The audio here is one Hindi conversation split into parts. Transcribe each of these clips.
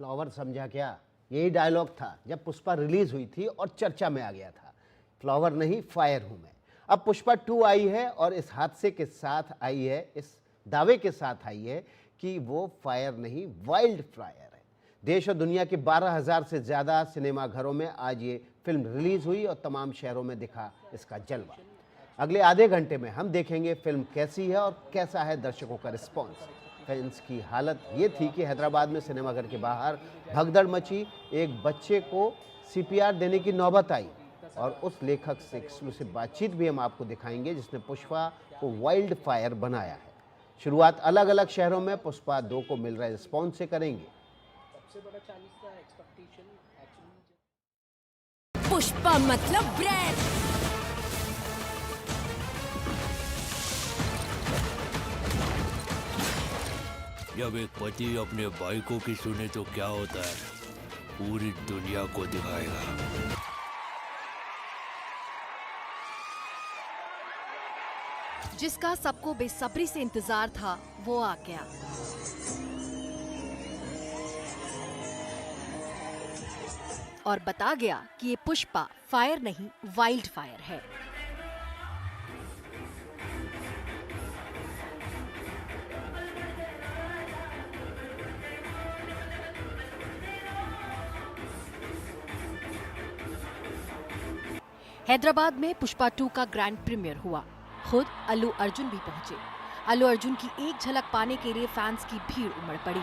फ्लावर समझा क्या? यही डायलॉग था जब पुष्पा रिलीज हुई थी और चर्चा में आ गया था। फ्लावर नहीं, फायर हूं मैं। अब पुष्पा 2 आई है और इस हादसे के साथ आई है, इस दावे के साथ आई है कि वो फायर नहीं, वाइल्ड फायर है। देश और दुनिया के 12,000 से ज़्यादा सिनेमाघरों में आज ये फिल्म रिलीज हुई और तमाम शहरों में दिखा इसका जलवा। अगले आधे घंटे में हम देखेंगे फिल्म कैसी है और कैसा है दर्शकों का रिस्पॉन्स। फैंस की हालत ये थी कि हैदराबाद में सिनेमाघर के बाहर भगदड़ मची, एक बच्चे को CPR देने की नौबत आई और उस लेखक से एक्सक्लूसिव बातचीत भी हम आपको दिखाएंगे जिसने पुष्पा को वाइल्ड फायर बनाया है। शुरुआत अलग अलग शहरों में पुष्पा 2 को मिल रहे रिस्पॉन्स से करेंगे। सबसे बड़ा चैलेंज था एक्सपेक्टेशन एक्चुअली। पुष्पा मतलब ब्रांड। जब एक पति अपने बाइकों की सुने तो क्या होता है, पूरी दुनिया को दिखाएगा। जिसका सबको बेसब्री से इंतजार था वो आ गया। और बता गया कि ये पुष्पा फायर नहीं, वाइल्ड फायर है। हैदराबाद में पुष्पा 2 का ग्रैंड प्रीमियर हुआ। खुद अल्लू अर्जुन भी पहुंचे। अल्लू अर्जुन की एक झलक पाने के लिए फैंस की भीड़ उमड़ पड़ी।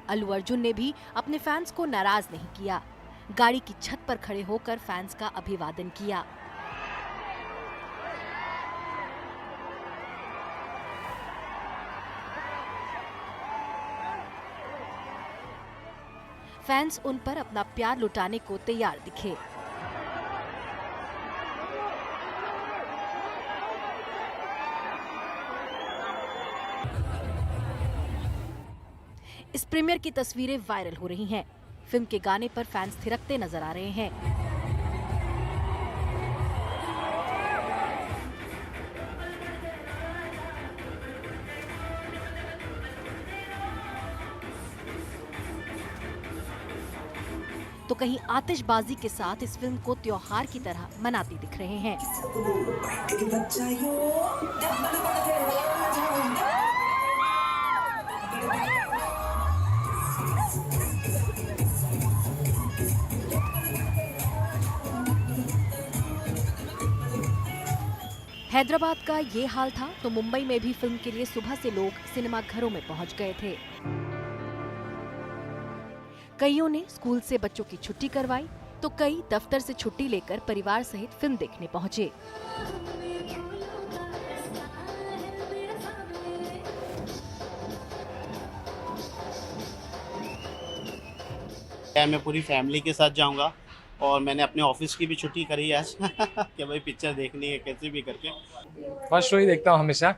अल्लू अर्जुन ने भी अपने फैंस को नाराज नहीं किया। गाड़ी की छत पर खड़े होकर फैंस का अभिवादन किया। फैंस उन पर अपना प्यार लुटाने को तैयार दिखे। इस प्रीमियर की तस्वीरें वायरल हो रही हैं। फिल्म के गाने पर फैंस थिरकते नजर आ रहे हैं। तो कहीं आतिशबाजी के साथ इस फिल्म को त्योहार की तरह मनाते दिख रहे हैं। हैदराबाद का ये हाल था तो मुंबई में भी फिल्म के लिए सुबह से लोग सिनेमा घरों में पहुंच गए थे। कईयों ने स्कूल से बच्चों की छुट्टी करवाई तो कई दफ्तर से छुट्टी लेकर परिवार सहित फिल्म देखने पहुंचे। मैं पूरी फैमिली के साथ जाऊंगा और मैंने अपने ऑफिस की भी छुट्टी करी आज कि भाई पिक्चर देखनी है कैसे भी करके। फर्स्ट शो ही देखता हूँ हमेशा,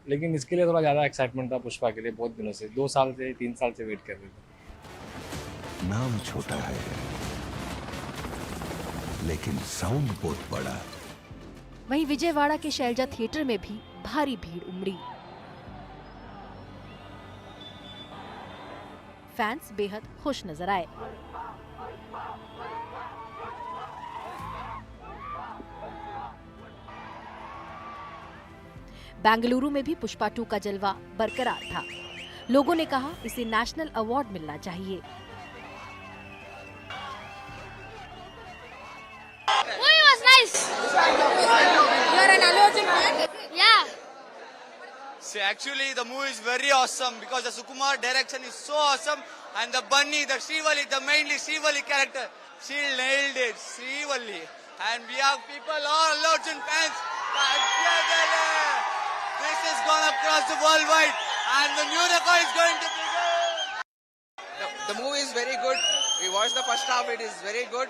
लेकिन इसके लिए थोड़ा ज़्यादा एक्साइटमेंट था पुष्पा के लिए। बहुत दिनों से 2 साल से 3 साल से वेट कर रहे थे। नाम छोटा है लेकिन साउंड बहुत बड़ा। वहीं विजयवाड़ा के शैलजा थिएटर में भी भारी भीड़ उमड़ी। फैंस बेहद खुश नजर आए। बेंगलुरु में भी पुष्पा 2 का जलवा बरकरार था। लोगों ने कहा इसे नेशनल अवार्ड मिलना चाहिए। So actually the movie is very awesome because the Sukumar direction is so awesome and the bunny, the Srivalli, the mainly Srivalli character, she nailed it, Srivalli. And we have people, all Arjun fans, this is gonna cross the worldwide and the new record is going to be good. The movie is very good. We watched the first half, it is very good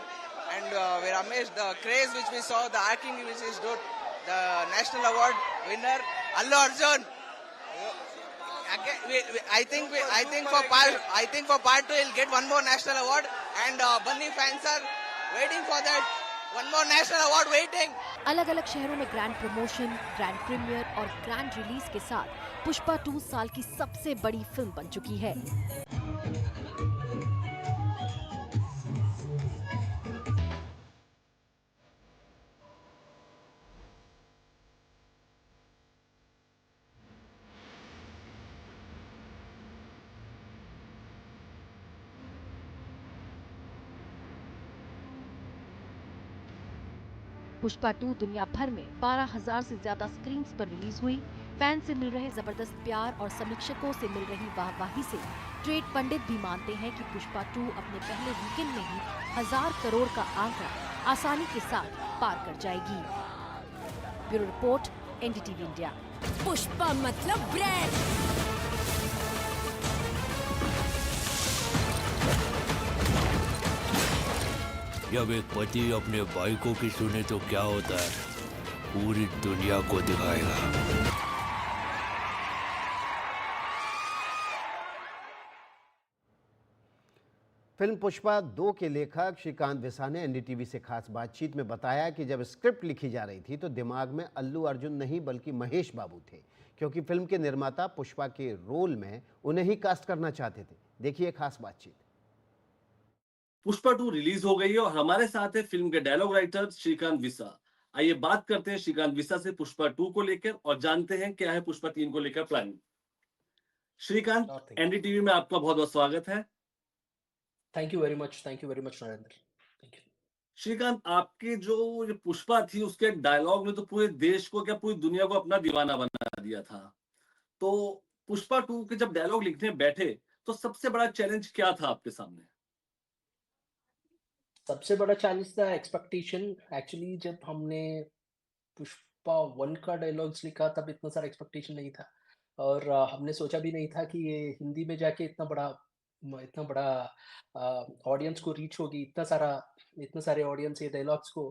and we're amazed. The craze which we saw, the acting which is good, the national award winner, Allu Arjun. I think for part 2 he'll get one more national award and Bunny fans are waiting for that. one more national award waiting. अलग अलग शहरों में ग्रैंड प्रमोशन, ग्रैंड प्रीमियर और ग्रैंड रिलीज के साथ पुष्पा 2 साल की सबसे बड़ी फिल्म बन चुकी है। पुष्पा 2 दुनिया भर में 12,000 से ज्यादा स्क्रीन्स पर रिलीज हुई। फैन से मिल रहे जबरदस्त प्यार और समीक्षकों से मिल रही वाहवाही से ट्रेड पंडित भी मानते हैं कि पुष्पा 2 अपने पहले वीकेंड में ही 1000 करोड़ का आंकड़ा आसानी के साथ पार कर जाएगी। Bureau report, NDTV India. Pushpa मतलब ब्रांड। जब एक पति अपने भाई को की सुने तो क्या होता है, पूरी दुनिया को दिखाएगा। फिल्म पुष्पा 2 के लेखक श्रीकांत विसा ने एनडीटीवी से खास बातचीत में बताया कि जब स्क्रिप्ट लिखी जा रही थी तो दिमाग में अल्लू अर्जुन नहीं बल्कि महेश बाबू थे, क्योंकि फिल्म के निर्माता पुष्पा के रोल में उन्हें ही कास्ट करना चाहते थे। देखिए खास बातचीत। पुष्पा 2 रिलीज हो गई है और हमारे साथ है फिल्म के डायलॉग राइटर श्रीकांत विसा। आइए बात करते हैं श्रीकांत विसा से पुष्पा 2 को लेकर और जानते हैं क्या है पुष्पा 3 को लेकर प्लानिंग। श्रीकांत, एनडीटीवी में आपका बहुत बहुत स्वागत है। Thank you very much Narendra. Thank you. Shrikant, आपकी जो ये पुष्पा थी उसके डायलॉग ने तो पूरे देश को क्या पूरी दुनिया को अपना दीवाना बना दिया था। तो पुष्पा 2 के जब डायलॉग लिखने बैठे तो सबसे बड़ा चैलेंज क्या था आपके सामने? सबसे बड़ा चैलेंज था एक्सपेक्टेशन। एक्चुअली जब हमने पुष्पा 1 का डायलॉग्स लिखा तब इतना सारा एक्सपेक्टेशन नहीं था और हमने सोचा भी नहीं था कि ये हिंदी में जाके इतना बड़ा ऑडियंस को रीच होगी, इतने सारे ऑडियंस ये डायलॉग्स को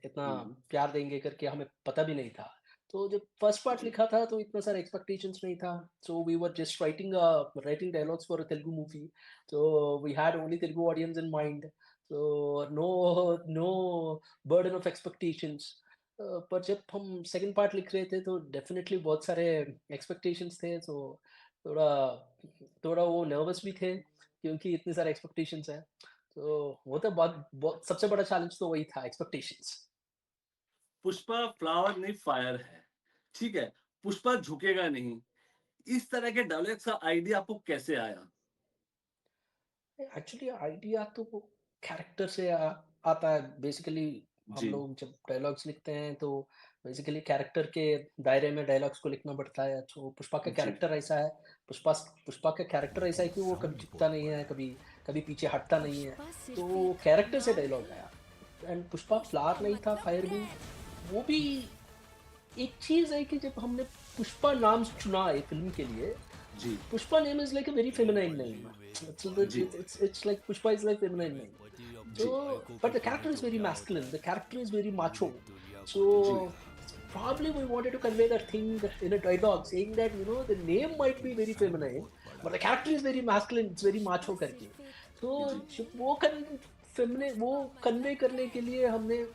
इतना प्यार देंगे करके हमें पता भी नहीं था। तो जब फर्स्ट पार्ट लिखा था तो इतना सारा एक्सपेक्टेशंस नहीं था। So we were just writing dialogues for a Telugu movie, so we had only Telugu audience in mind, so no burden of expectations. पर जब हम सेकंड पार्ट लिख रहे थे तो डेफिनेटली बहुत सारे एक्सपेक्टेशंस थे, so थोड़ा वो नर्वस भी थे क्योंकि इतने सारे एक्सपेक्टेशंस हैं। तो वो तो बहुत सबसे बड़ा चैलेंज तो वही था, एक्सपेक्टेशंस। पुष्पा फ्लावर नहीं फायर है, ठीक है, पुष्पा झुकेगा नहीं, इस तरह के डायलॉग्स का आइडिया आपको कैसे आया? एक्चुअली आइडिया तो कैरेक्टर से आता है बेसिकली। हम लोग जब डायलॉग्स लिखते हैं तो बेसिकली कैरेक्टर के दायरे में डायलॉग्स को लिखना पड़ता है। तो पुष्पा का कैरेक्टर ऐसा है, पुष्पा का कैरेक्टर ऐसा है कि वो कभी झुकता नहीं है, कभी पीछे हटता नहीं है, तो कैरेक्टर से डायलॉग आया। एंड पुष्पा फ्लावर नहीं था, फायर भी। वो भी एक चीज है कि जब हमने पुष्पा नाम चुना है फिल्म के लिए, Pushpa name is like a very feminine name. It's like Pushpa is like feminine name. So, but the character is very masculine. The character is very macho. So probably we wanted to convey that thing in a dialogue, saying that the name might be very feminine, but the character is very masculine. It's very macho करके. So वो convey करने के लिए हमने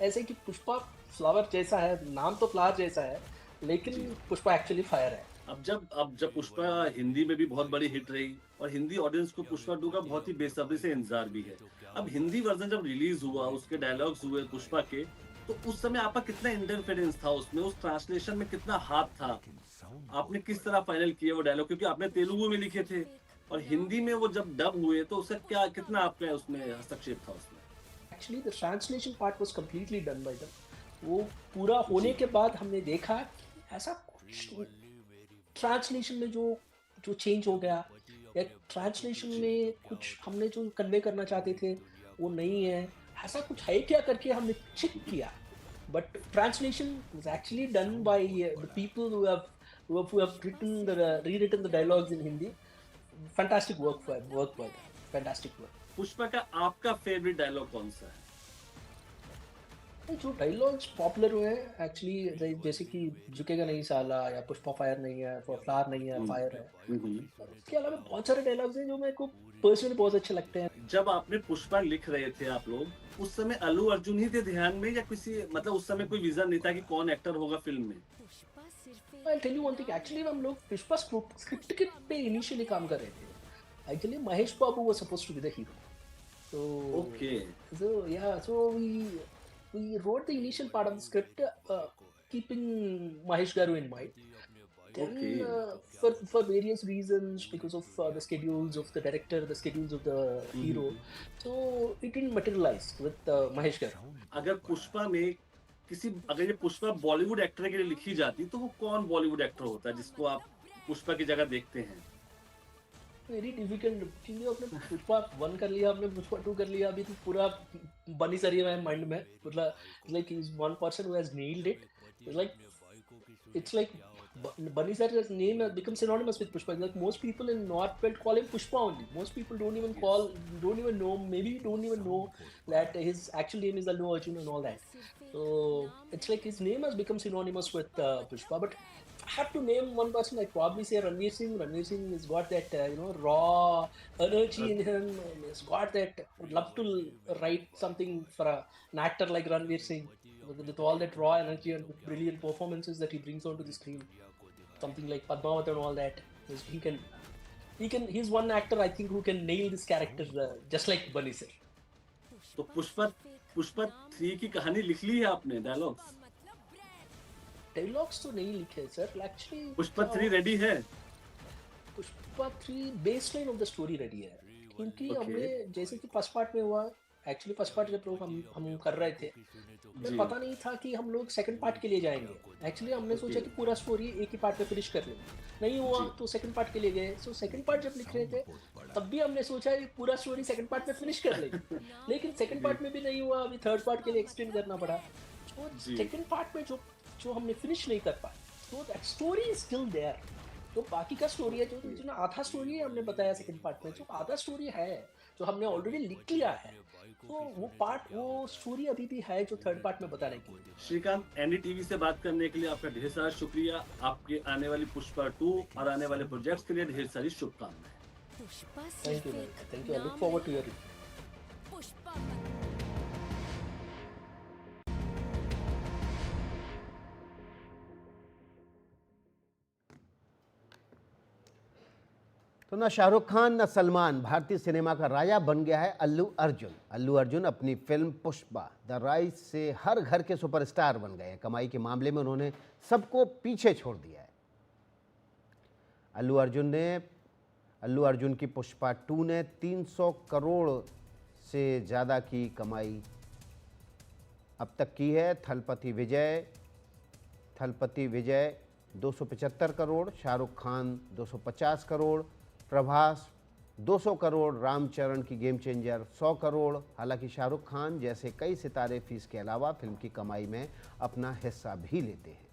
ऐसे कि पुष्पा फ्लावर जैसा है, नाम तो फ्लावर जैसा है, लेकिन पुष्पा एक्चुअली फायर है। अब जब पुष्पा हिंदी में भी बहुत बड़ी हिट रही और हिंदी ऑडियंस को पुष्पा 2 का बहुत ही बेसब्री से इंतजार भी है। अब हिंदी वर्जन जब रिलीज हुआ, उसके डायलॉग्स हुए पुष्पा के, तो उस समय आपका कितना इंटरफेरेंस था उसमें, उस ट्रांसलेशन में कितना हाथ था? आपने किस तरह फाइनल किया वो डायलॉग, क्योंकि आपने तेलुगु में लिखे थे और हिंदी में वो जब डब हुए तो उसका कितना आपका उसमें हस्तक्षेप था उसमें? Actually the translation part was completely done by them. वो पूरा होने के बाद हमने देखा ऐसा कुछ ट्रांसलेशन में जो चेंज हो गया, या ट्रांसलेशन में कुछ हमने जो कन्वे करना चाहते थे वो नहीं है, ऐसा कुछ है क्या करके हमने चेक किया। But translation was actually done by the people who have rewritten the dialogues in Hindi. Fantastic work by them. Fantastic work. Pushpa का आपका फेवरेट डायलॉग कौन सा है? जो डायलॉग्स पॉपुलर हुए हैं एक्चुअली, जैसे कि झुकेगा नहीं साला, या पुष्पा फायर नहीं है, फ्लावर नहीं है, फायर है। इसके अलावा बहुत सारे डायलॉग्स हैं जो मेरे को पर्सनली बहुत अच्छे लगते हैं। जब आपने पुष्पा लिख रहे थे आप लोग, उस समय अल्लू अर्जुन ही थे ध्यान में, या किसी मतलब उस समय कोई विजन नहीं था कि कौन एक्टर होगा फिल्म में? I'll tell you one thing, actually हम लोग पुष्पा स्क्रिप्ट के पे इनिशियली काम कर रहे थे। Actually Mahesh Babu was supposed to be the hero. So we wrote the initial part of the script keeping Mahesh Garu in mind. Then for various reasons, because of the schedules of the director, the schedules of the hero, so it didn't materialize with Mahesh Garu. अगर ये पुष्पा बॉलीवुड एक्टर के लिए लिखी जाती तो वो कौन बॉलीवुड एक्टर होता है जिसको आप पुष्पा की जगह देखते हैं? वेरी डिफिकल्ट, क्योंकि आपने पुष्पा 1 कर लिया, आपने पुष्पा 2 कर लिया, अभी तो पूरा बनी सरी है माइंड में। मतलब like he is one person who has nailed it. It's like Bunny Sir's name has become synonymous with Pushpa. Like most people in North Belt call him Pushpa only. Most people don't even know, maybe don't even know that his actual name is Allu Arjun and all that. So it's like his name has become synonymous with Pushpa. But if I have to name one person, I'd probably say Ranveer Singh. Ranveer Singh has got that raw energy in him. He's got that. Would love to write something for an actor like Ranveer Singh. With all that raw energy and brilliant performances that he brings onto the screen, something like Padmavat and all that, he's one actor I think who can nail this character just like Bunny Sir. तो पुष्पा 3 की कहानी लिख ली है आपने? डायलॉग्स तो नहीं लिखे सर एक्चुअली। पुष्पा 3 रेडी है? Pushpa 3 baseline of the story ready है, क्योंकि हमने जैसे कि फर्स्ट पार्ट में हुआ, एक्चुअली फर्स्ट पार्ट जब लोग हम कर रहे थे, हमें पता नहीं था कि हम लोग सेकंड पार्ट के लिए जाएंगे। एक्चुअली हमने सोचा कि पूरा स्टोरी एक ही पार्ट में फिनिश कर लेंगे, नहीं हुआ तो सेकंड पार्ट के लिए गए। सो सेकंड पार्ट जब लिख रहे थे तब भी हमने सोचा कि पूरा स्टोरी सेकंड पार्ट में फिनिश कर लेंगे, लेकिन सेकंड पार्ट में भी नहीं हुआ, अभी थर्ड पार्ट के लिए एक्सटेंड करना पड़ा। तो सेकंड पार्ट में जो हमने फिनिश नहीं कर पाए, तो that story is still there. तो बाकी का स्टोरी है जो आधा स्टोरी है हमने बताया सेकंड पार्ट में, जो आधा स्टोरी है जो हमने ऑलरेडी लिख लिया है, तो वो स्टोरी अभी भी है जो थर्ड पार्ट में बताने की। श्रीकांत, एनडीटीवी से बात करने के लिए आपका ढेर सारा शुक्रिया। आपके आने वाली पुष्पा 2 और आने वाले प्रोजेक्ट्स के लिए ढेर सारी शुभकामनाएं। Thank you, I look forward to your तो न शाहरुख खान न सलमान, भारतीय सिनेमा का राजा बन गया है अल्लू अर्जुन। अल्लू अर्जुन अपनी फिल्म पुष्पा द राइज से हर घर के सुपरस्टार बन गए हैं। कमाई के मामले में उन्होंने सबको पीछे छोड़ दिया है। अल्लू अर्जुन की पुष्पा 2 ने 300 करोड़ से ज़्यादा की कमाई अब तक की है। थलपति विजय 275 करोड़, शाहरुख खान 250 करोड़, प्रभास 200 करोड़, रामचरण की गेम चेंजर 100 करोड़। हालांकि शाहरुख खान जैसे कई सितारे फीस के अलावा फिल्म की कमाई में अपना हिस्सा भी लेते हैं।